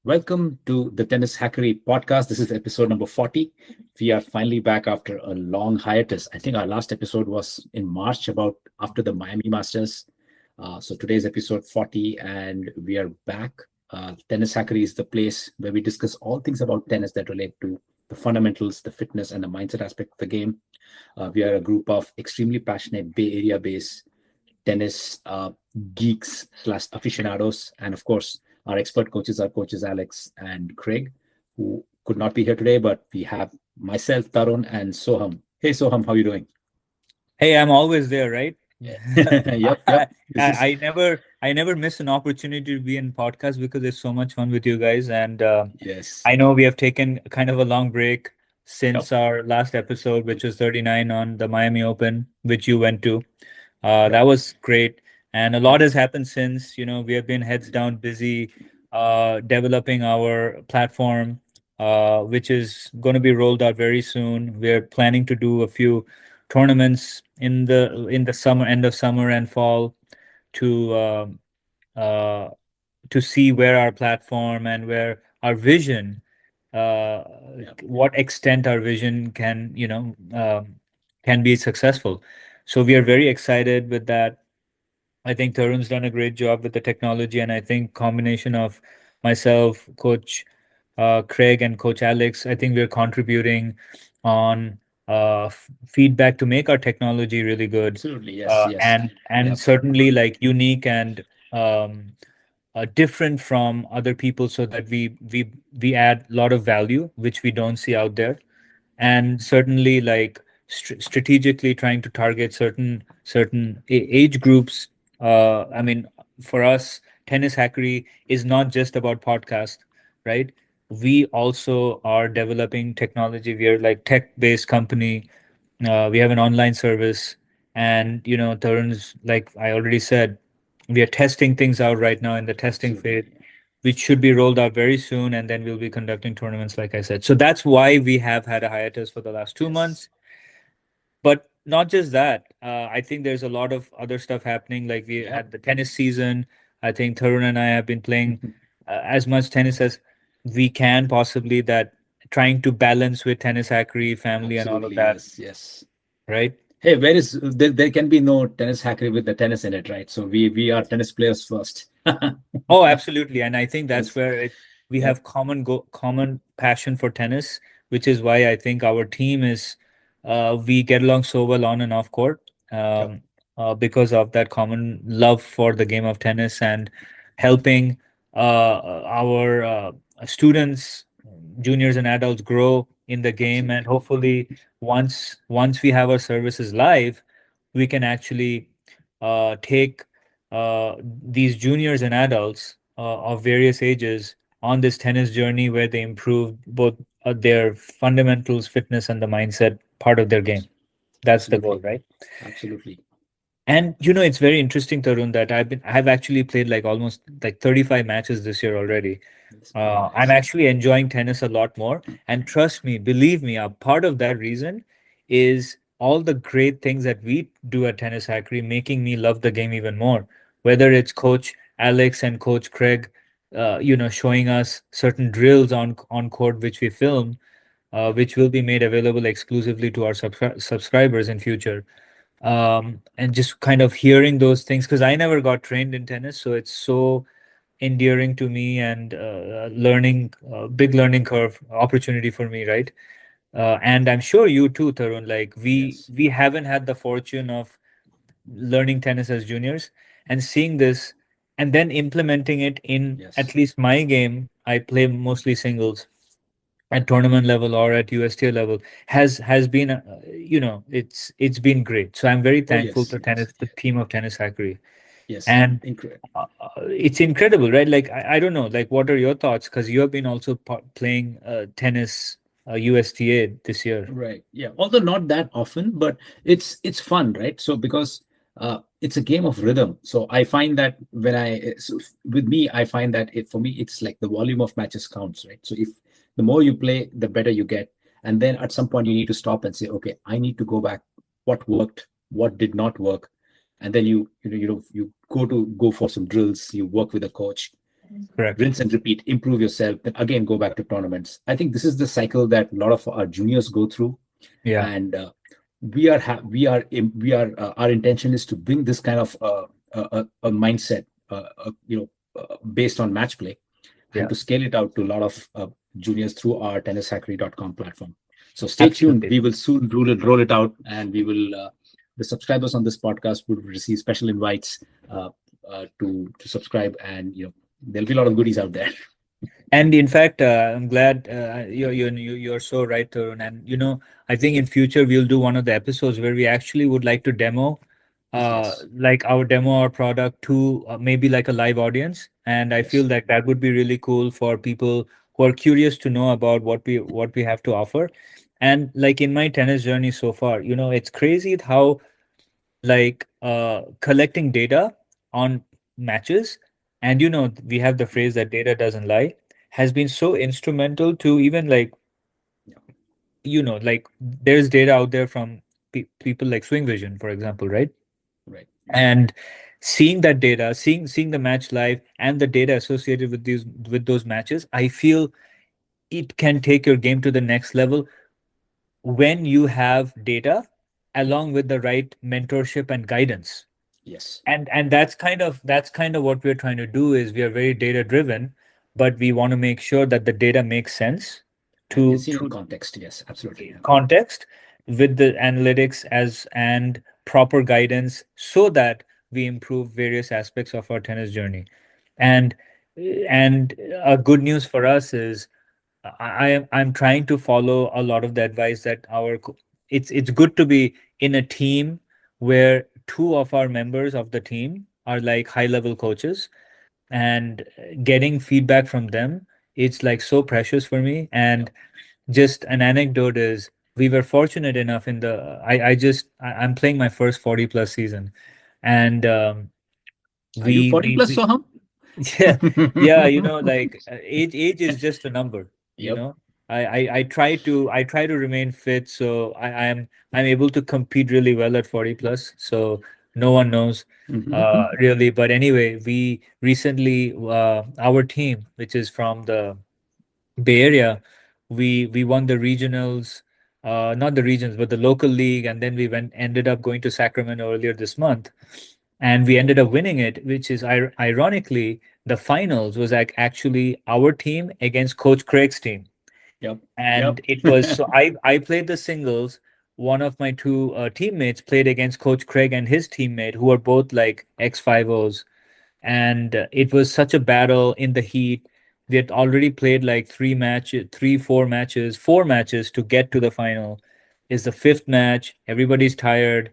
Welcome to the Tennishackery podcast. This is episode number 40. We are finally back after a long hiatus. I think our last episode was in March, about after the Miami Masters. So today's episode 40, and we are back. Tennishackery is the place where we discuss all things about tennis that relate to the fundamentals, the fitness, and the mindset aspect of the game. We are a group of extremely passionate Bay Area based tennis geeks slash aficionados, and of course, our expert coaches are coaches Alex and Craig, who could not be here today, but we have myself, Tarun, and Soham. Hey, Soham, how are you doing? Hey, I'm always there, right? Yep, I, yep. This is I never miss an opportunity to be in podcast because it's so much fun with you guys. And yes. I know we have taken kind of a long break Yep, since our last episode, which was 39 on the Miami Open, which you went to. yep, That was great. And a lot yep. has happened since, we have been heads down busy developing our platform, which is going to be rolled out very soon. We're planning to do a few tournaments in the summer, end of summer and fall to uh, to see where our platform and where our vision, uh, Yep. what extent our vision can be successful. So we are very excited with that. I think Tarun's done a great job with the technology, and I think combination of myself, Coach Craig, and Coach Alex, I think we're contributing on feedback to make our technology really good, Absolutely. Yes, yes. and Yep. certainly like unique and um, different from other people, so that we add a lot of value which we don't see out there, and certainly like strategically trying to target certain age groups. I mean, for us, Tennis Hackery is not just about podcast, right? We also are developing technology. We are like tech-based company. We have an online service, and Tarun's, like I already said, we are testing things out right now in the testing Absolutely. phase, which should be rolled out very soon, and then we'll be conducting tournaments, like I said. So that's why we have had a hiatus for the last two Yes. months. But not just that. I think there's a lot of other stuff happening. Like we Yep. had the tennis season. I think Tarun and I have been playing as much tennis as we can possibly. That trying to balance with tennis hackery, family, and all of Absolutely. that, Yes, yes. right? Hey, there can be no tennis hackery with the tennis in it, right? So we are tennis players first. Oh, absolutely. And I think that's Yes. where we Yep. have common passion for tennis, which is why I think our team is we get along so well on and off court, Yep. because of that common love for the game of tennis and helping our students, juniors and adults grow in the game. And Absolutely. hopefully once we have our services live, we can actually take these juniors and adults of various ages on this tennis journey where they improve both their fundamentals, fitness, and the mindset part of their game. That's the goal, Absolutely. right? Absolutely. And it's very interesting, Tarun, that I've actually played like almost like 35 matches this year already. That's very I'm nice. actually enjoying tennis a lot more. And trust me, believe me, a part of that reason is all the great things that we do at Tennis Hackery, making me love the game even more. Whether it's Coach Alex and Coach Craig, showing us certain drills on court which we film, Yep. which will be made available exclusively to our subscribers in future. And just kind of hearing those things, because I never got trained in tennis, so it's so endearing to me, and learning big learning curve opportunity for me, right? And I'm sure you too, Tarun. Like Yes. we haven't had the fortune of learning tennis as juniors and seeing this, and then implementing it in Yes. at least my game. I play mostly singles at tournament level or at USTA level, has been it's been great. So I'm very Oh, thankful yes. to Yes. tennis, the team of Tennis Hackery. Yes. And Incredible. it's incredible, right? Like I don't know, like what are your thoughts? Because you have been also playing tennis, USTA this year. Right. Yeah. Although not that often, but it's fun, right? So because it's a game of rhythm. So I find that with me, I find that for me, it's like the volume of matches counts, right? So if the more you play, the better you get. And then at some point you need to stop and say, okay, I need to go back. What worked? What did not work? And then you go for some drills. You work with a coach, Correct. rinse and repeat, improve yourself, then again go back to tournaments. I think this is the cycle that a lot of our juniors go through, Yeah. and we are our intention is to bring this kind of a mindset, based on match play, and Yeah. to scale it out to a lot of juniors through our tennishackery.com platform. So stay tuned. Absolutely. We will soon roll it out, and we will the subscribers on this podcast will receive special invites to subscribe, and there'll be a lot of goodies out there. And in fact, I'm glad you're so right, Tarun. And I think in future we'll do one of the episodes where we actually would like to demo, Yes, like our demo our product to maybe like a live audience. And I feel yes, like that would be really cool for people who are curious to know about what we have to offer. And like in my tennis journey so far, it's crazy how like collecting data on matches, and we have the phrase that data doesn't lie, has been so instrumental to even like yeah, like there's data out there from people like Swing Vision, for example, right? right. And seeing that data, seeing the match live and the data associated with those matches, I feel it can take your game to the next level when you have data along with the right mentorship and guidance. Yes, And that's kind of what we're trying to do. Is we are very data driven, but we want to make sure that the data makes sense and to it's seen in context. Yes, absolutely. Yeah. context with the analytics as and proper guidance so that we improve various aspects of our tennis journey. And and a good news for us is I'm trying to follow a lot of the advice that it's good to be in a team where two of our members of the team are like high level coaches, and getting feedback from them, it's like so precious for me. Yeah. And just an anecdote is we were fortunate enough in the I'm playing my first 40 plus season, and Are you 40 plus, we Soham? yeah, yeah, like age is just a number, you Yep. know. I try to remain fit, so I'm able to compete really well at 40 plus. So no one knows Mhm. really, but anyway, we recently our team, which is from the Bay Area, we won the regionals, not the regions, but the local league, and then we ended up going to Sacramento earlier this month, and we ended up winning it, which is ironically the finals was like actually our team against Coach Craig's team, Yep. and Yep. it was so I played the singles. One of my two teammates played against Coach Craig and his teammate, who are both like ex 50s, and it was such a battle in the heat. We had already played like 4 matches to get to the final. It's the fifth match. Everybody's tired.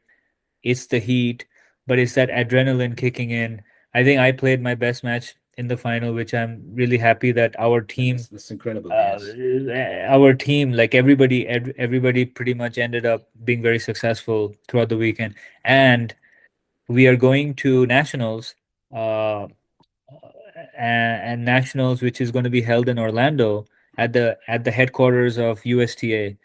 It's the heat, but it's that adrenaline kicking in. I think I played my best match in the final, which I'm really happy that That's incredible. Yes. like everybody pretty much ended up being very successful throughout the weekend. And we are going to nationals, uh, and nationals, which is going to be held in Orlando at the headquarters of USTA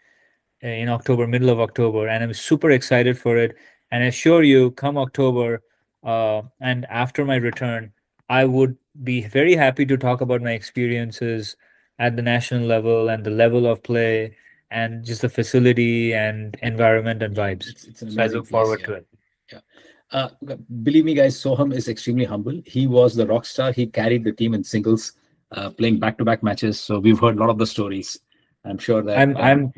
in October, middle of October, and I'm super excited for it. And I assure you, come October, and after my return, I would be very happy to talk about my experiences at the national level and the level of play and just the facility and environment and Yeah. vibes. It's an So I amazing look place. forward Yeah. to it. Yeah. Uh, Believe me, guys, Soham is extremely humble. He was the rock star. He carried the team in singles, playing back-to-back matches. So we've heard a lot of the stories. I'm sure that. I'm I'm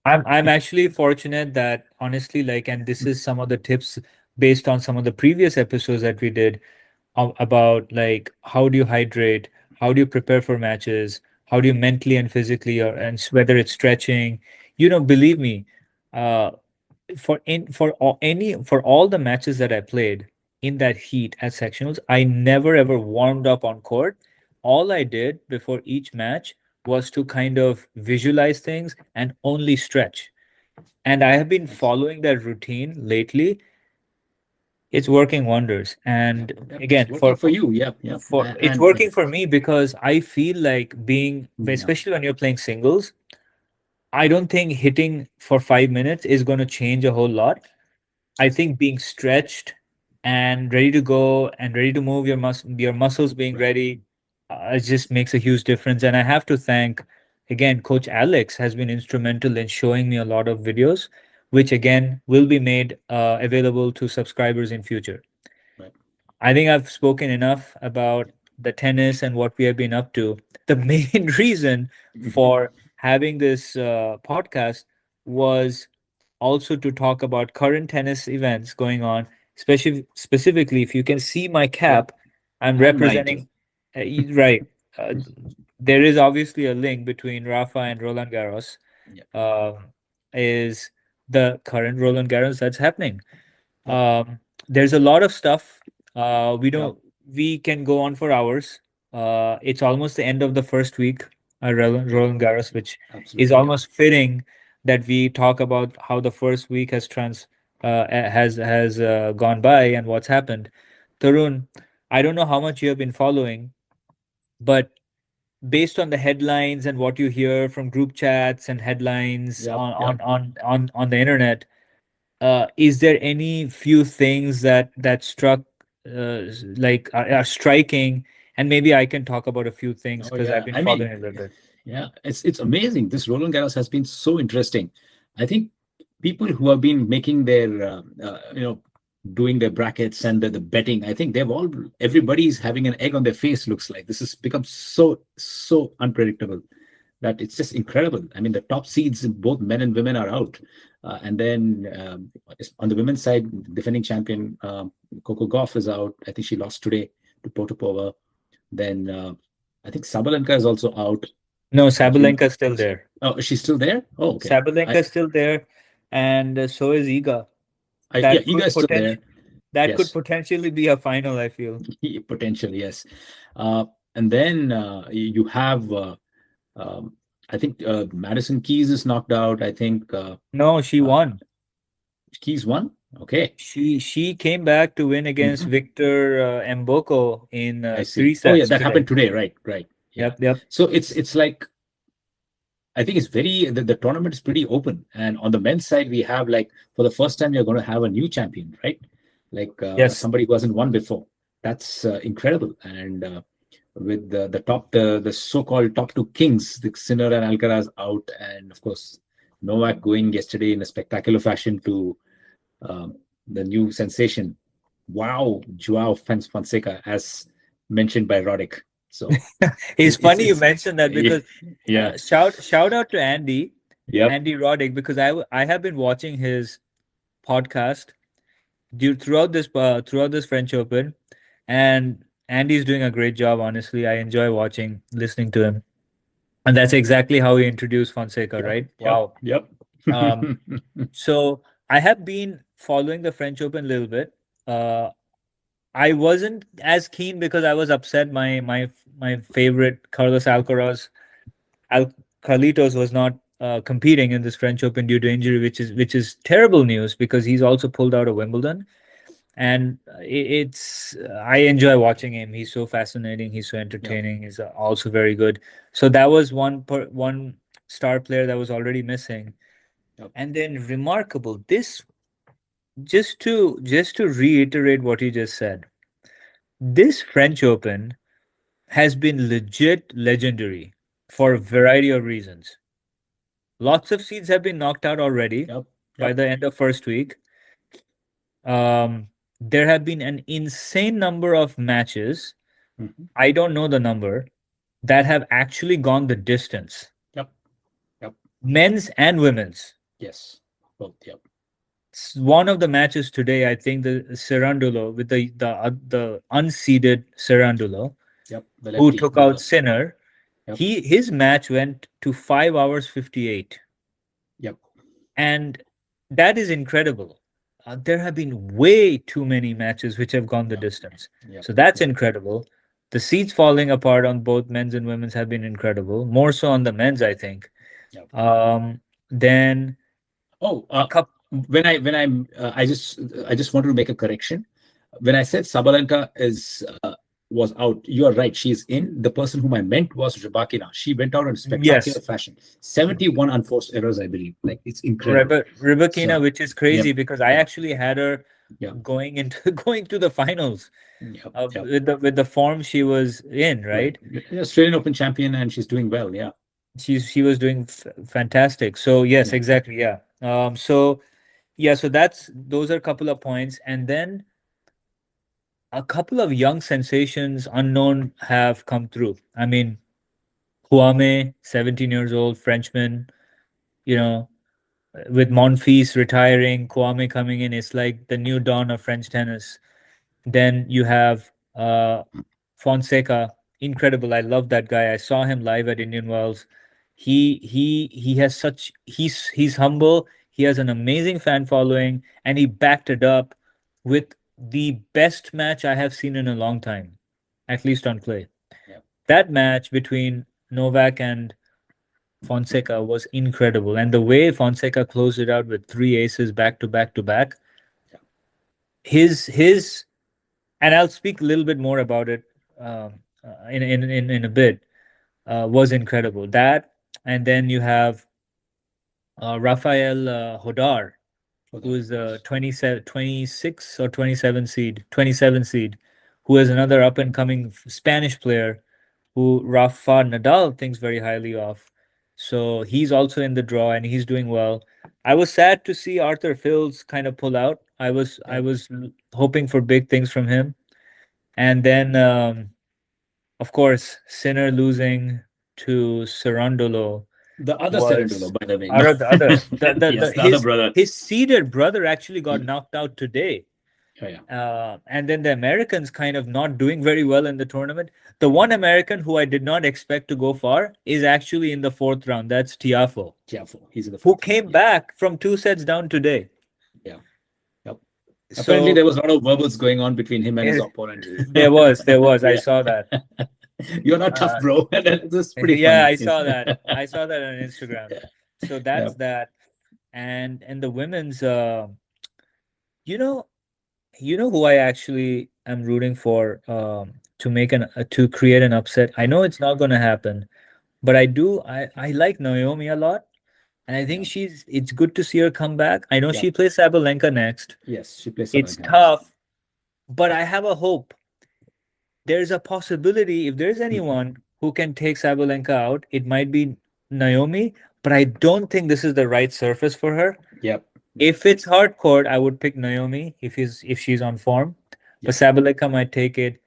I'm actually fortunate that honestly, like, and this is some of the tips based on some of the previous episodes that we did about like how do you hydrate, how do you prepare for matches, how do you mentally and physically, whether it's stretching, believe me, uh, for all the matches that I played in that heat at sectionals, I never ever warmed up on court. All I did before each match was to kind of visualize things and only stretch. And I have been That's following that routine lately. It's working wonders. Yep. And Yep. It's again, working for you. Yep. Yep. it's And working for me because I feel like yeah, especially when you're playing singles, I don't think hitting for 5 minutes is going to change a whole lot. I think being stretched and ready to go and ready to move, your muscles being Right. ready, it just makes a huge difference. And I have to thank again, Coach Alex has been instrumental in showing me a lot of videos, which again will be made available to subscribers in future. Right. I think I've spoken enough about the tennis and what we have been up to. The main reason for having this podcast was also to talk about current tennis events going on, especially specifically if you can see my Yep. cap, I'm And mine too. representing right. Uh, there is obviously a link between Rafa and Roland Garros. Yep. Um, is the current Roland Garros that's happening. Yep. There's a lot of stuff. We Yep. don't. We can go on for hours. It's almost the end of the first week, Yep. Roland Garros, which is Absolutely. Yep. almost fitting that we talk about how the first week has gone by and what's happened. Tarun, I don't know how much you have been following, but based on the headlines and what you hear from group chats and headlines Yep. Yep. on the internet, is there any few things that struck are striking? And maybe I can talk about a few things Oh because I've yeah. been I mean, following a little bit. yeah, it's amazing. This Roland Garros has been so interesting. I think people who have been making their doing their brackets and the betting, I think they've all everybody's having an egg on their face. Looks like this has become so unpredictable that it's just incredible. I mean, the top seeds, both men and women, are out. And then on the women's side, defending champion Coco Gauff is out. I think she lost today to Potapova. Then I think Sabalenka is also out. No, She, Sabalenka's still there. oh, she's still there. Oh, okay. Sabalenka's still there, and so is Iga. Yeah, That Iga could is still potential there. that could Yes, potentially be a final, I feel. potential. Yes, and then you have. Um, I think Madison Keys is knocked out. I think No, she uh, won. Keys won. Okay. She came back to win against Mhm. Victor Mboko in I three see. Oh yeah, sets that happened today. today. Right. Right. Yeah. Yep, yep. So it's like I think it's the tournament is pretty open. And on the men's side, we have like for the first time, you're going to have a new champion, right? Like Yes. somebody who hasn't won before. That's incredible. And with the top, the so-called top two kings, the Sinner and Alcaraz out, and of course Novak going yesterday in a spectacular fashion to um, the new sensation. Wow, Joao Fonseca, as mentioned by Roddick. So It's funny you it's mentioned that because yeah, shout out to yep, Andy Roddick, because I have been watching his podcast throughout this French Open, and Andy's doing a great job. Honestly, I enjoy listening to him, and that's exactly how he introduced Fonseca, yep, right? yep, Wow. yep. Um, so I have been following the French Open a little bit. Uh, I wasn't as keen because I was upset. My favorite Carlos Alcaraz, Carlitos, was not competing in this French Open due to injury, which is terrible news because he's also pulled out of Wimbledon. And it's I enjoy watching him. He's so fascinating. He's so Yep, entertaining. He's also very good. So that was one star player that was already missing. yep, And then remarkable. This just to reiterate what you just said. This French Open has been legit legendary for a variety of reasons. Lots of seeds have been knocked out already yep, by yep. the end of first week. There have been an insane number of matches. Mhm. I don't know the number that have actually gone the distance, Yep, yep. men's and women's. Yes, both. Yep, One of the matches today, I think the Cerandulo with the unseeded Cerandulo, yep. The who lefty. took out Sinner, Yep, his match went to 5 hours 58, yep, and that is incredible. There have been way too many matches which have gone the yep, distance, yep, so that's yep, incredible. The seats falling apart on both men's and women's have been incredible. More so on the men's, I think. yep. Then Oh, a couple. when I'm I just wanted to make a correction. When I said Sabalenka is was out, you are right. She's in. The person whom I meant was Rybakina. She went out in spectacular Yes, fashion. 71 unforced errors, I believe. Like it's incredible. Rybakina, So, which is yep, crazy because I yep, actually had her Yeah. going into going to the finals Yep. Yep. with the form she was in, Right. right? Australian Open champion, and she's doing well. Yeah. She was doing fantastic. So yes, Yeah. exactly, yeah. So yeah, so that's those are a couple of points, and then a couple of young sensations unknown have come through. I mean, Huame, 17 years old, Frenchman, you know, with Monfils retiring, Kwame coming in, it's like the new dawn of French tennis. Then you have Fonseca, incredible. I love that guy. I saw him live at Indian Wells. He has such he's humble. He has an amazing fan following, and he backed it up with the best match I have seen in a long time, at least on clay. Yeah. That match between Novak and Fonseca was incredible. And the way Fonseca closed it out with three aces back to back to back, Yeah. his and I'll speak a little bit more about it in a bit, was incredible. That, and then you have Rafael Hodar, For who that, is a yes. 27, 26 or 27 seed, who is another up and coming Spanish player who Rafa Nadal thinks very highly of. So he's also in the draw and he's doing well. I was sad to see Arthur Fields kind of pull out. I Yep. was hoping for big things from him. And then of course Sinner losing to Sarandolo The other Cerundolo, was by the way. No. or the other Yes, the the other brother. his seeded brother actually got knocked out today. Yeah, yeah. And then the Americans kind of not doing very well in the tournament. The one American who I did not expect to go far is actually in the fourth round. That's Tiafo, Tiafo. He's in the who fourth round. came Yeah. back from two sets down today. Yeah. Yep. Apparently, So there was a lot of verbals going on between him and his eh, opponent. there was. I Yeah. saw that. You're not tough, Uh, bro. This is pretty yeah, funny. I saw that. I saw that on Instagram. Yeah. So Yeah. that's that. And the women's, you know, you know who I actually am rooting for to make to create an upset. I know it's not going to happen, but I like Naomi a lot, and I think Yeah. she's it's good to see her come back. I know Yeah. she plays Sabalenka next. Yes, she plays It's Sabalenka next. tough, but I have a hope. There's a possibility if there's Mhm. anyone who can take Sabalenka out, it might be Naomi, but I don't think this is the right surface for her. Yep. Yep. If it's hard court, I would pick Naomi if she's on form. But Yep. Sabalenka might take it.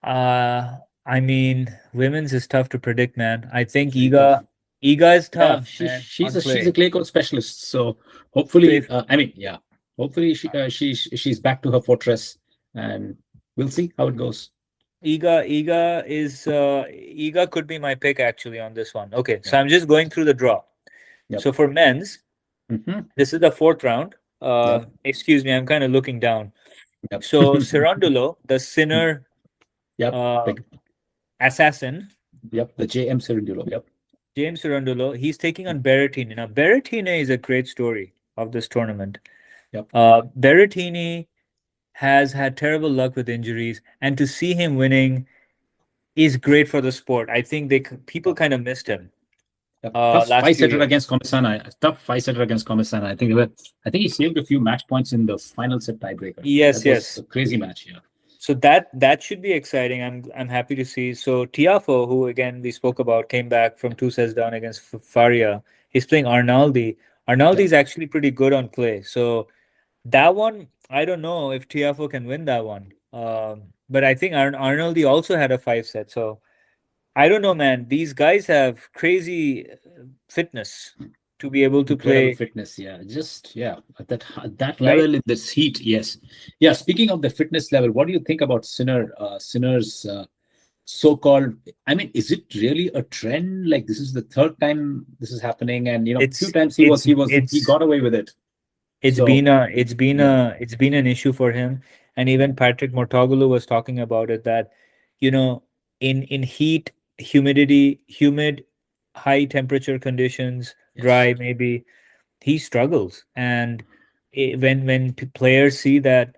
I mean, women's is tough to predict, man. I It's think very tough. Iga is Yeah, tough, man, on she's a clay. clay court specialist. So So hopefully, if I mean, yeah, hopefully she's back to her fortress, and we'll see how it goes. Iga could be my pick actually on this one. Okay, so Yep. I'm just going through the draw. Yep. So for men's, Hmm. this is the fourth round. Yep. Excuse me, I'm kind of looking down. Yep. So Cerundolo, the Sinner Yep. uh, assassin, Yep. The JM Cerundolo. Yep. James Cerundolo, he's taking on Berrettini. Now, Berrettini is a great story of this tournament. Yep. Berrettini has had terrible luck with injuries, and to see him winning is great for the sport. I think people Yep. kind of missed him Yep. Tough last five few setter years. against Komisana. Tough five setter against Komisana. I think he saved a few match points in the final set tiebreaker. That Yes, was a yes. crazy match. Yeah. So that should be exciting. I'm happy to see. So Tiafo, who again we spoke about, came back from two sets down against Faria. He's playing Arnaldi. Arnaldi Yep. is actually pretty good on clay. So that one, I don't know if Tiafo can win that one. But I think Arnaldi also had a five set. So I don't know, man. These guys have crazy fitness to be able to Incredible play, fitness, yeah. Just yeah, at that right? level in this heat, yes. Yeah, speaking of the fitness level, what do you think about Sinner's so-called? I mean, is it really a trend? Like this is the third time this is happening, and few It's times it's he it's got away with it. it's So been a it's been yeah, a it's been an issue for him. And yeah, even Patrick Mortoglu was talking about it that, you know, in heat, humidity, humid, high temperature conditions, yes, dry maybe, he struggles. And players see that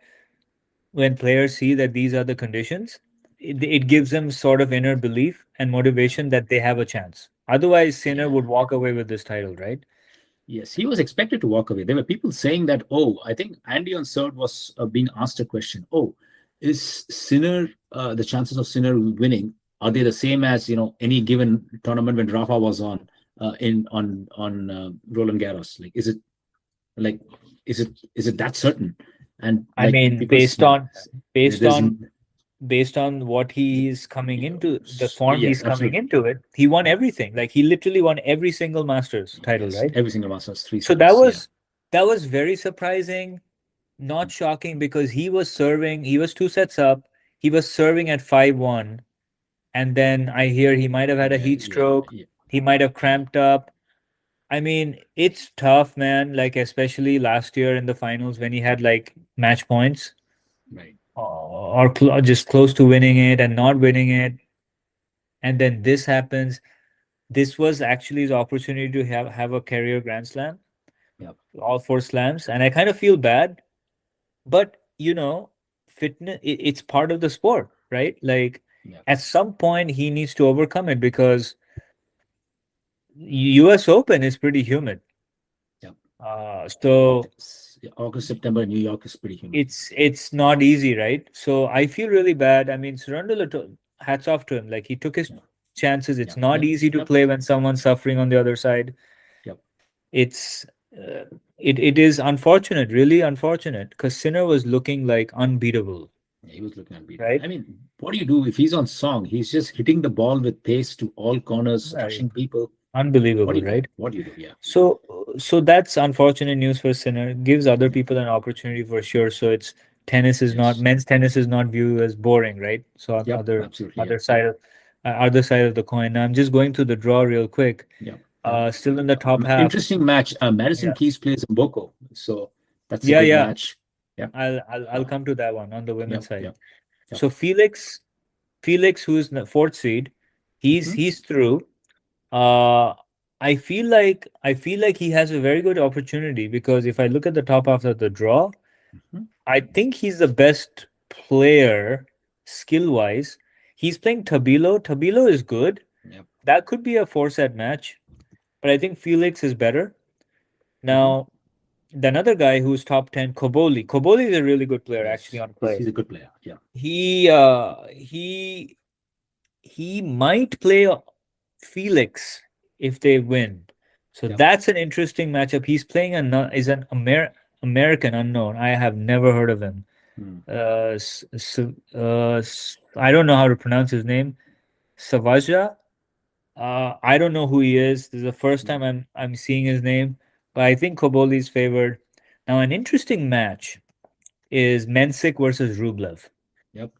when players see that these are the conditions, it gives them sort of inner belief and yeah, motivation that they have a chance. Otherwise, Sinner yeah. would walk away with this title, right? Yes, he was expected to walk away. There were people saying that, oh, I think Andy on third was being asked a question. Oh, is Sinner, the chances of Sinner winning, are they the same as, any given tournament when Rafa was on Roland Garros? Like, like, is it that certain? And I like mean, people, based there's, on based on what he's coming into, the form he's yes, coming absolutely. into it, he won Yeah. everything. Like he literally won every single Masters title, Yes, right? every single Masters, three So series. Yeah. that was very surprising, not shocking because he was serving, he was two sets up, he was serving at 5-1, and then I hear he might have had a Yeah, heat yeah, stroke, yeah, he might have yeah. cramped up. I mean, it's tough, man. Like especially last year in the finals when he had like match points Right. or just close to winning it and not winning it, and then this happens. This was actually his opportunity to have a career Grand Slam, Yeah, all four slams, and I kind of feel bad, but fitness it's part of the sport, right? Like yeah, at some point he needs to overcome it because US Open is pretty humid. yeah. So August, September in New York is pretty humid. it's not easy, right? So I feel really bad. I mean, hats off to him. Like he took his Yeah, chances. It's yeah, not yep, easy to yep, play when someone's suffering on the other side. yep. It's it is unfortunate, really unfortunate, because Sinner was looking like unbeatable, Yeah, he was looking unbeatable. right? I mean, what do you do if he's on song? He's just hitting the ball with pace to all corners, Right. crushing people. What do Unbelievable, you do? right? What do you do? Yeah, So so that's unfortunate news for Sinner. Gives other yeah. people an opportunity for sure. So it's tennis is not Yes. men's tennis is not viewed as boring, right? So on Yep, absolutely. Yeah, other side of the coin. Now I'm just going through the draw real quick. yeah, yeah. Still in the top half. Interesting match. Madison Yeah. Keys plays in Boko, so that's a Yeah, good yeah. match. Yeah, I'll uh, come to that one on the yeah, women's side. yeah, yeah. So Felix, who's the fourth seed, Hmm. he's through. Uh, I feel like he has a very good opportunity because if I look at the top half of the draw, Hmm. I think he's the best player skill wise. He's playing Tabilo. Tabilo is good. Yep. That could be a four set match, but I think Felix is better. Hmm. Now, the another guy who's top 10, Koboli. Koboli is a really good player actually Yes, on yes, clay. he's a good player. Yeah. He uh he he might play Felix if they win. So Yep. that's an interesting matchup. He's playing is an American unknown. I have never heard of him. Hmm. I don't know how to pronounce his name. Savaja. I don't know who he is. This is the first Yep. time I'm seeing his name, but I think Koboli is favored. Now, an interesting match is Mensik versus Rublev. Yep.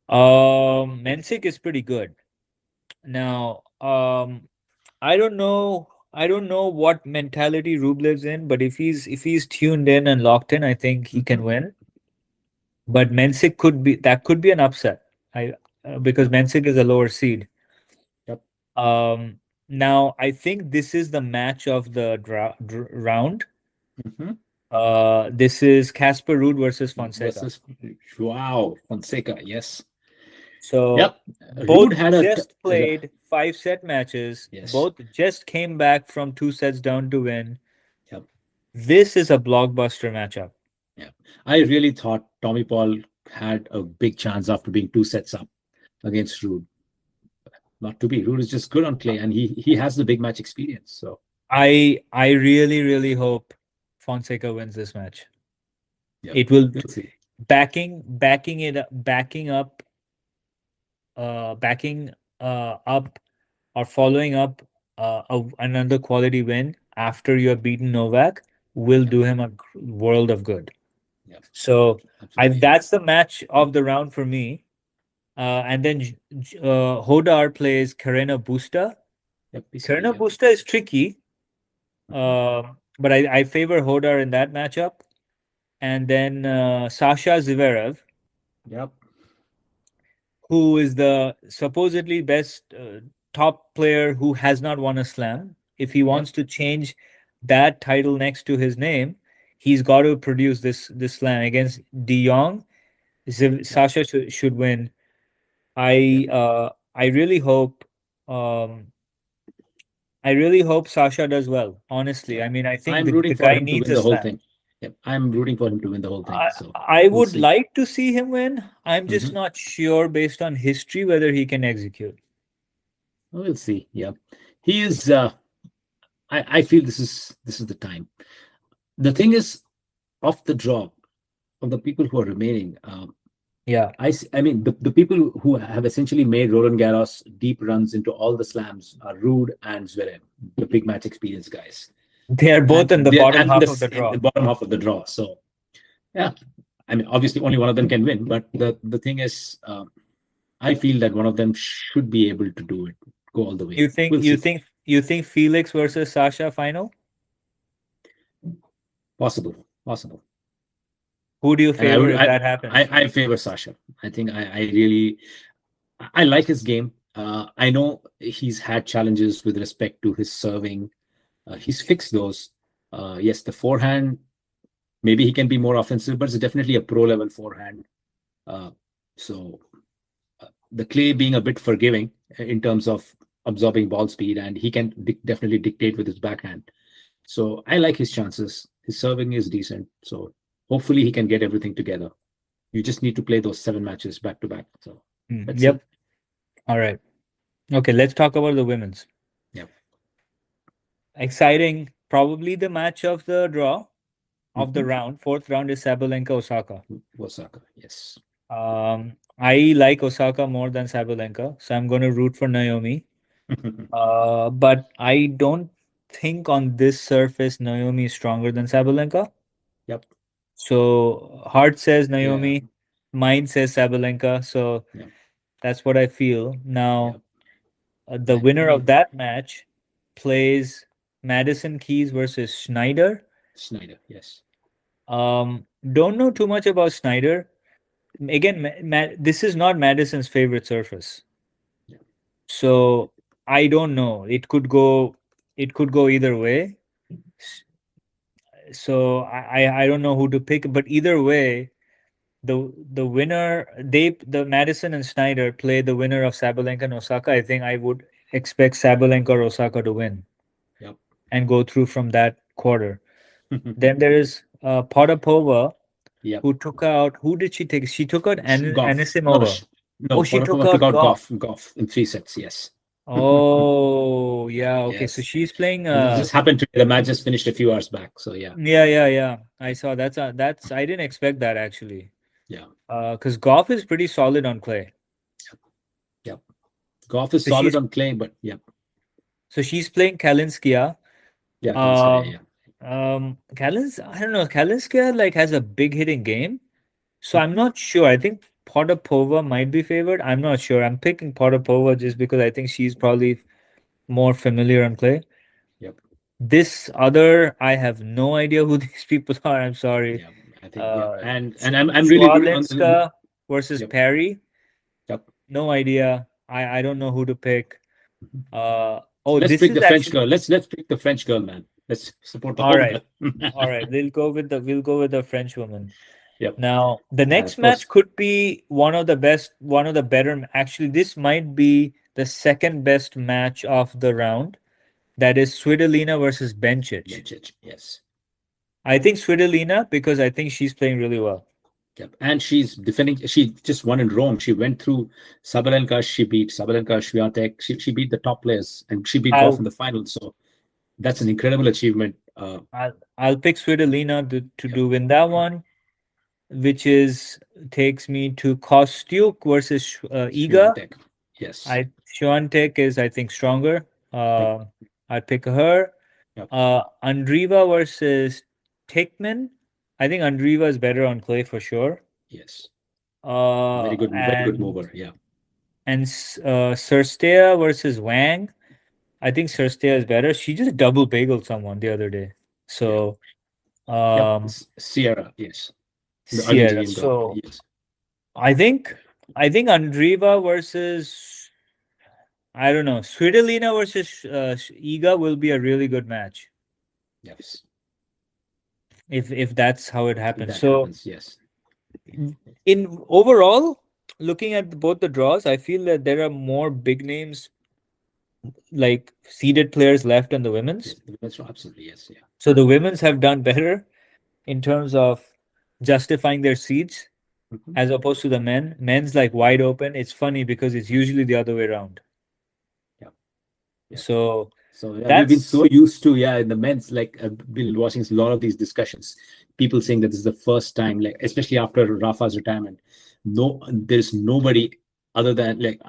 Mensik is pretty good. Now, I don't know what mentality Rublev's in, but if he's tuned in and locked in, I think he Hmm. can win. But Mensik could be an upset. I Because Yep. Mensik is a lower seed. Yep. Now I think this is the match of the round. Hmm. This is Casper Ruud versus Fonseca. Versus Joao Fonseca. Yes. So Yep. both Rude had just played five set matches. yes. Both just came back from two sets down to win. Yep. This is a blockbuster matchup. Yeah. I really thought Tommy Paul had a big chance after being two sets up against Rude. Not to be. Rude is just good on clay, and he has the big match experience. So I really hope Fonseca wins this match. yeah, It will we'll see. backing up or following up another quality win after you have beaten Novak will Yeah, do him a world of good. yeah, So absolutely. that's the match of the round for me. And then Hodar plays Karena Busta. Yep, PCB. Karena Yep. Busta is tricky, Mhm. but I favor Hodar in that matchup. And then Sasha Zverev, Yep. who is the supposedly best top player who has not won a slam. If he Yep. wants to change that title next to his name, he's got to produce this slam against De Jong. Yep. Sasha should win. Yep. I really hope um, I really hope Sasha does well. Honestly, Yep. I mean, I think I'm the rooting for guy him to needs win a the whole slam. thing. Yep. I'm rooting for him to win the whole thing. So I we'll would see. like to see him win. I'm just Hmm. not sure based on history whether he can execute. We'll see. Yeah. He is I feel this is the time. The thing is, off the draw of the people who are remaining, Yeah, I mean, the people who have essentially made Roland Garros deep runs into all the slams are Rude and Zverev, the big match experience guys, they are and both in the they're bottom and half of the in draw. the bottom half of the draw. So yeah, I mean, obviously only one of them can win, but the thing is, I feel that one of them should be able to do it, go all the way. You think We'll you see. think you think Felix versus Sasha final? Possible, possible. Who do you And I favor would, if that happens? I favor Sasha. I think I really, I like his game. I know he's had challenges with respect to his serving. He's fixed those. Yes, the forehand, maybe he can be more offensive, but it's definitely a pro level forehand. Uh, so the clay being a bit forgiving in terms of absorbing ball speed, and he can definitely dictate with his backhand. So I like his chances. His serving is decent. So hopefully he can get everything together. You just need to play those 7 matches back to back. So let's see. Yep. All right. Okay, let's talk about the women's. Yeah. Exciting. Probably the match of the draw of the Mm-hmm. round. Fourth round is Sabalenka Osaka. Osaka. Yes. I like Osaka more than Sabalenka, so I'm going to root for Naomi. But I don't think on this surface Naomi is stronger than Sabalenka. Yep. So heart says Yeah. Naomi, mind says Sabalenka. So Yeah. that's what I feel. Yeah. Now, the And winner of that match plays Madison Keys versus Schneider. Schneider. Yes. Don't know too much about Schneider. Again, this is not Madison's favorite surface. Yeah. So I don't know. It could go either way. So I don't know who to pick, but either way, the winner the Madison and Snyder play the winner of Sabalenka and Osaka. I think I would expect Sabalenka or Osaka to win Yep. and go through from that quarter. Then there is Potapova, Yep. who took out, who did she take? She took out Goff. No. Anisimova. Oh, No. she took Potapova took out out Goff. Goff in 3 sets. Yes. Oh, yeah. Okay, so Yes. she's playing. This just happened to the match just finished a few hours back. So yeah. Yeah, yeah, yeah. I Yep. saw that's. I didn't expect that actually. Yeah. Because Goff is pretty solid on clay. Yep. Goff is So solid she's on clay, but yep. so she's playing Kalinskaya. Yeah. Kalinskaya. Um, Yeah. I don't know. Kalinskaya like has a big hitting game, so I'm Mhm. not sure. I think Potapova might be favored. I'm not sure. I'm picking Potapova just because I think she's probably more familiar on clay. Yep. This other, I have no idea who these people are. I'm sorry. Yeah. I think yeah. Uh, And I'm really rooting on the. Swalinska versus Yep. Perry. Yep. No idea. I don't know who to pick. Mhm. Oh, Let's this pick is the French actually girl. Let's pick the French girl, man. Let's support the all home right. girl. All right. We'll go with the French woman. Yep. Now, the And next of match course, could be one of the better. Actually, this might be the second best match of the round. That is Svitolina versus Bencic. Bencic. Yes. I think Svitolina because I think she's playing really well. Yep. And she's defending. She just won in Rome. She went through Sabalenka. She beat Sabalenka, Swiatek. She beat the top players, and she beat Goff in I'll the final. So that's an incredible achievement. I'll pick Svitolina to Yep. do win that one, which is takes me to Kostyuk versus Iga. Swiatek. Yes. I Swiatek is I think stronger. Yep. I'd pick her. Yep. Andreeva versus Tickman. I think Andreeva is better on clay for sure. Yes. Uh, Very good and mover. Yeah. and Cirstea versus Wang. I think Cirstea is better. She just double bageled someone the other day. Yeah. So Yep. um, Sierra. Yes. The Sierra. Argentinian girl. So Yes. I think I think Andreeva versus I don't know Svitolina versus Iga will be a really good match Yes. if that's how it If happens. that So happens. Yes. in overall, looking at both the draws, I feel that there are more big names like seeded players left in the women's. Yes, the women's draw, absolutely, yes, yeah. So the women's have done better in terms of justifying their seeds Mhm. as opposed to the men. Men's like wide open. It's funny because it's usually the other way around. Yeah, yeah. So So yeah, we've been so that's used to, yeah, in the men's, like I've been watching a lot of these discussions. People saying that this is the first time, like especially after Rafa's retirement, no, there's nobody other than like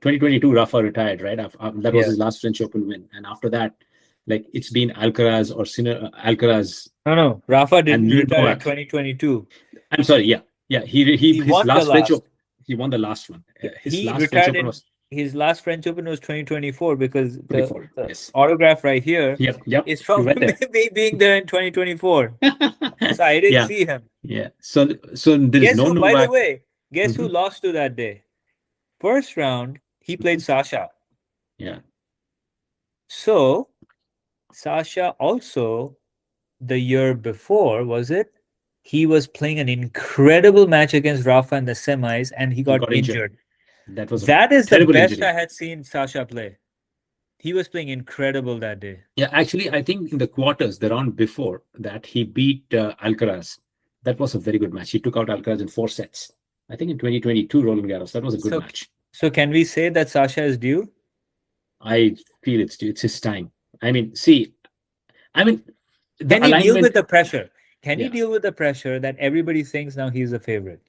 2022, Rafa retired, right? That was yeah. his last French Open win, and after that, like it's been Alcaraz or Sinner, Alcaraz No. Rafa and didn't retire in Novak. 2022. I'm sorry, yeah, yeah. He He his won the last French last. Open, he won the last one. His He last French retired Open in was his last French Open was 2024 because 24. the Yes. autograph right here Yep. Yep. is You from went there. me being there in 2024. So I didn't Yeah. see him. Yeah. So there is Guess no who, by the Novak. way, guess who Mhm. lost to that day? First round, he played Mhm. Sasha. Yeah. So Sasha also the year before, was it? He was playing an incredible match against Rafa in the semis and he He got got injured. injured. That was a That is the terrible best injury. I had seen Sasha play. He was playing incredible that day. Yeah. Actually, I think in the quarters, the round before that, he beat Alcaraz. That was a very good match. He took out Alcaraz in 4 sets. I think in 2022, Roland Garros. That was a good So, match. so can we say that Sasha is due? I feel it's his time. I mean, see, I mean, the Can he deal with alignment. the pressure? Can he Yeah. deal with the pressure that everybody thinks now he's the favorite?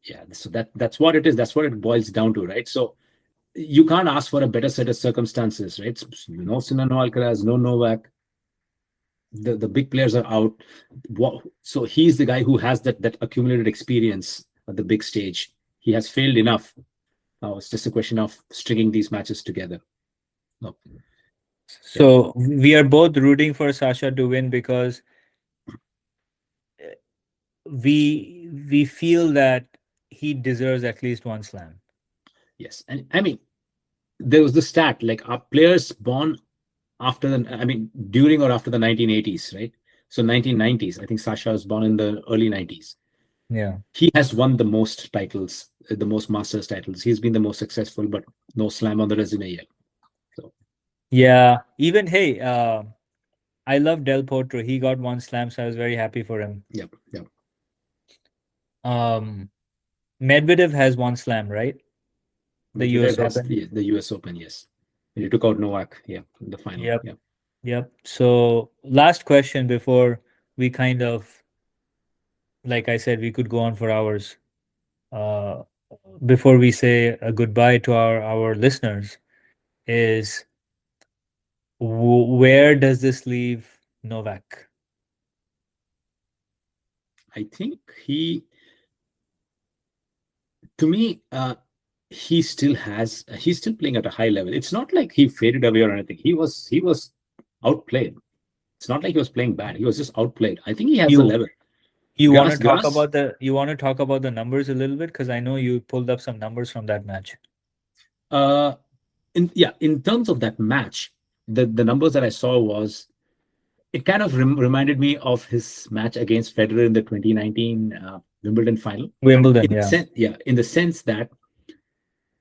Yeah. So that's what it is. That's what it boils down to, right? So you can't ask for a better set of circumstances, right? No Sinner, no Alcaraz, no Novak. The big players are out. So he's the guy who has that accumulated experience at the big stage. He has failed enough. Now it's just a question of stringing these matches together. No. Yeah. So we are both rooting for Sasha to win because we feel that he deserves at least one slam. Yes. And I mean, there was the stat like our players born after I mean, during or after the 1980s, right? So 1990s. I think Sasha was born in the early 90s. Yeah. He has won the most titles, the most Masters titles. He's been the most successful, but no slam on the resume yet. So, Yeah. Even hey, I love Del Potro. He got one slam, so I was very happy for him. yep, yep. Um, Medvedev has one slam, right? The Medvedev US has Open. the US Open, yes. He took out Novak, yeah, in the final. Yep. Yeah. Yep. So last question before we kind of, like I said, we could go on for hours. Uh, before we say a goodbye to our listeners, is where does this leave Novak? I think to me, he's still playing at a high level. It's not like he faded away or anything. He was outplayed. It's not like he was playing bad. He was just outplayed. I think he has the You level. you want to talk Grass. about the numbers a little bit because I know you pulled up some numbers from that match. Uh, in terms of that match, the numbers that I saw was it kind of reminded me of his match against Federer in the 2019 Wimbledon final. Wimbledon, yeah. Yeah, in the sense that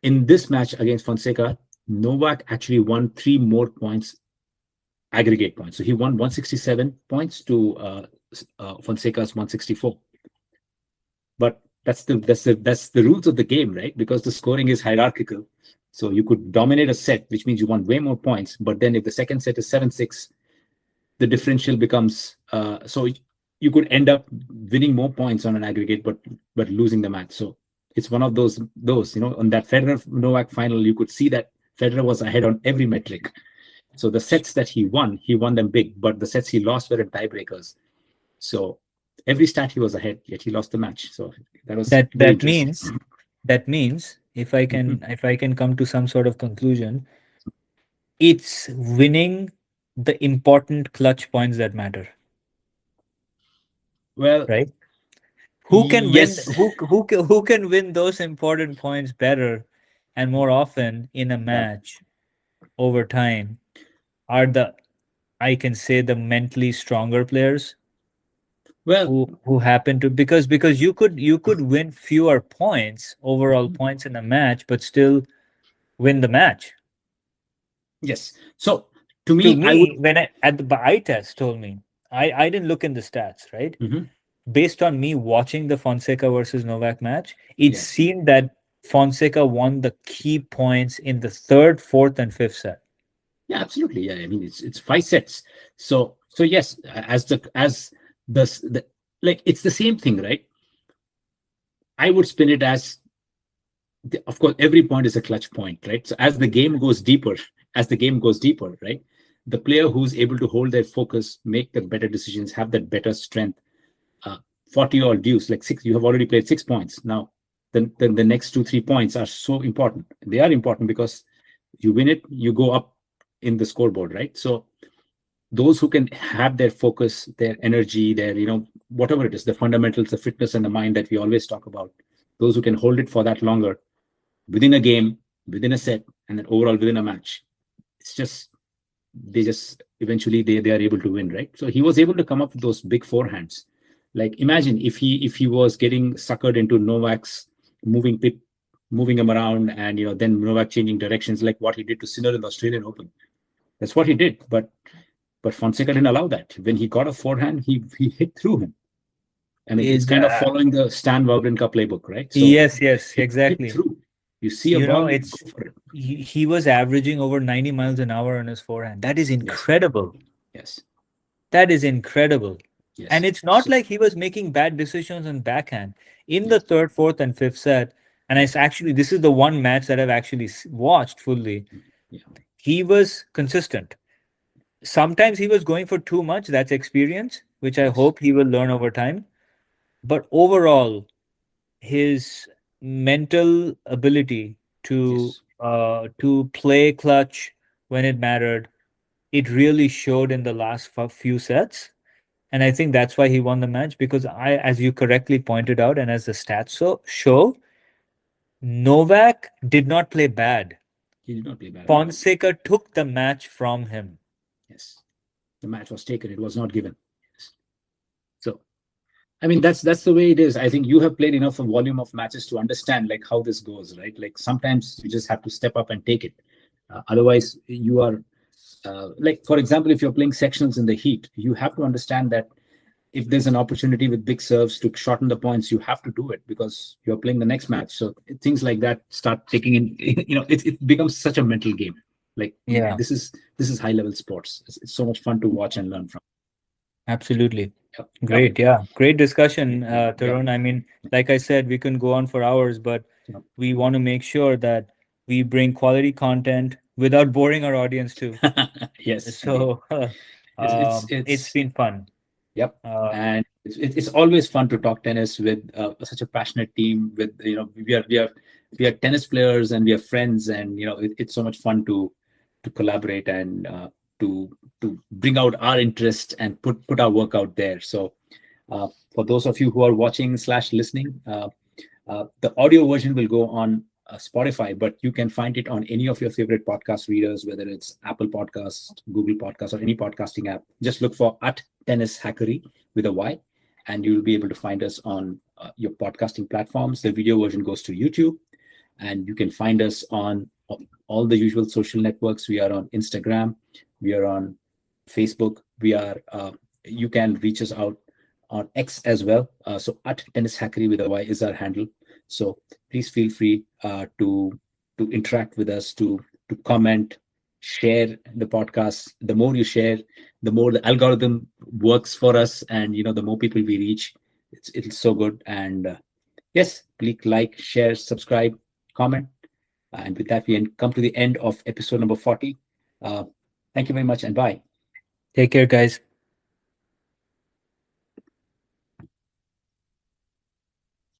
in this match against Fonseca, Novak actually won 3 more points, aggregate points. So he won 167 points to Fonseca's 164. But that's the rules of the game, right? Because the scoring is hierarchical. So you could dominate a set, which means you won way more points. But then if the second set is 7-6, the differential becomes so you could end up winning more points on an aggregate, but losing the match. So it's one of those on that Federer Novak final, you could see that Federer was ahead on every metric. So the sets that he won them big, but the sets he lost were in tiebreakers. So every stat he was ahead, yet he lost the match. So that was That very that interesting. means that means Mhm. if I can come to some sort of conclusion, it's winning the important clutch points that matter, Well, right? Who can win yes. who can win those important points better and more often in a Yeah. match over time are the I can say the mentally stronger players Well, who happen to because you could win fewer points overall points in a match but still win the match. Yes. So to To me, I would. me, when I at the eye test told me, I didn't look in the stats, right? Mhm. Based on me watching the Fonseca versus Novak match, it Yeah. seemed that Fonseca won the key points in the third, fourth, and fifth set. Yeah, absolutely. Yeah, I mean it's 5 sets. So yes, the like it's the same thing, right? I would spin it as of course every point is a clutch point, right? So as the game goes deeper, right? The player who's able to hold their focus, make the better decisions, have that better strength. Uh, 40 all deuce, like six, you have already played 6 points. Now, then the next 2, 3 points are so important. They are important because you win it, you go up in the scoreboard, right? So those who can have their focus, their energy, their, whatever it is, the fundamentals, the fitness and the mind that we always talk about, those who can hold it for that longer within a game, within a set, and then overall within a match, it's just they just eventually they are able to win, right? So he was able to come up with those big forehands. Like imagine if he was getting suckered into Novak's moving pip, moving him around, and then Novak changing directions, like what he did to Sinner in the Australian Open. That's what he did, but Fonseca didn't allow that. When he got a forehand, he hit through him. I mean, it's It, kind of following the Stan Wawrinka playbook, right? So yes, hit exactly. through. You see a ball, It's go for it. he was averaging over 90 miles an hour on his forehand. That is Yes, incredible. yes, That is incredible. And yes. it's not So like he was making bad decisions on backhand. In the yes, third, fourth, and fifth set, and yeah, actually, this is the one match that I've actually watched fully. yeah, He was consistent. Sometimes he was going for too much. That's experience, which I yes, hope he will learn over time. But overall, his mental ability yes. to play clutch when it mattered, it really showed in the last few sets. And I think that's why he won the match because as you correctly pointed out, and as the stats show, Novak did not play bad. He did not play bad at all. Fonseca took the match from him. Yes, the match was taken; it was not given. Yes. So I mean, that's the way it is. I think you have played enough a volume of matches to understand like how this goes, right? Like sometimes you just have to step up and take it. Otherwise, you are like, for example, if you're playing sectionals in the heat, you have to understand that if there's an opportunity with big serves to shorten the points, you have to do it because you're playing the next match. So things like that start taking in. It becomes such a mental game. Like Yeah, this is high level sports. It's so much fun to watch and learn from. absolutely. Yep. Great. Yeah. Great discussion, Yep. Tarun. I mean, like I said, we can go on for hours, but Yep. we want to make sure that we bring quality content without boring our audience too. Yes, indeed. So It's it's it's it's been fun. Yep. Uh, And it's always fun to talk tennis with such a passionate team. With we are tennis players and we are friends, and it's so much fun to collaborate and to bring out our interest and put our work out there. So for those of you who are watching slash listening, the audio version will go on Spotify, but you can find it on any of your favorite podcast readers, whether it's Apple Podcasts, Google Podcasts, or any podcasting app. Just look for at Tennishackery with a Y, and you'll be able to find us on your podcasting platforms. The video version goes to YouTube, and you can find us on all the usual social networks. We are on Instagram, we are on Facebook, we are. You can reach us out on X as well. So at Tennishackery with a Y is our handle. So please feel free to interact with us, to comment, share the podcast. The more you share, the more the algorithm works for us, and the more people we reach. It's so good. And yes, please like, share, subscribe, comment. And with that, we come to the end of episode number 40. Uh, Thank you very much, and bye. Take care, guys.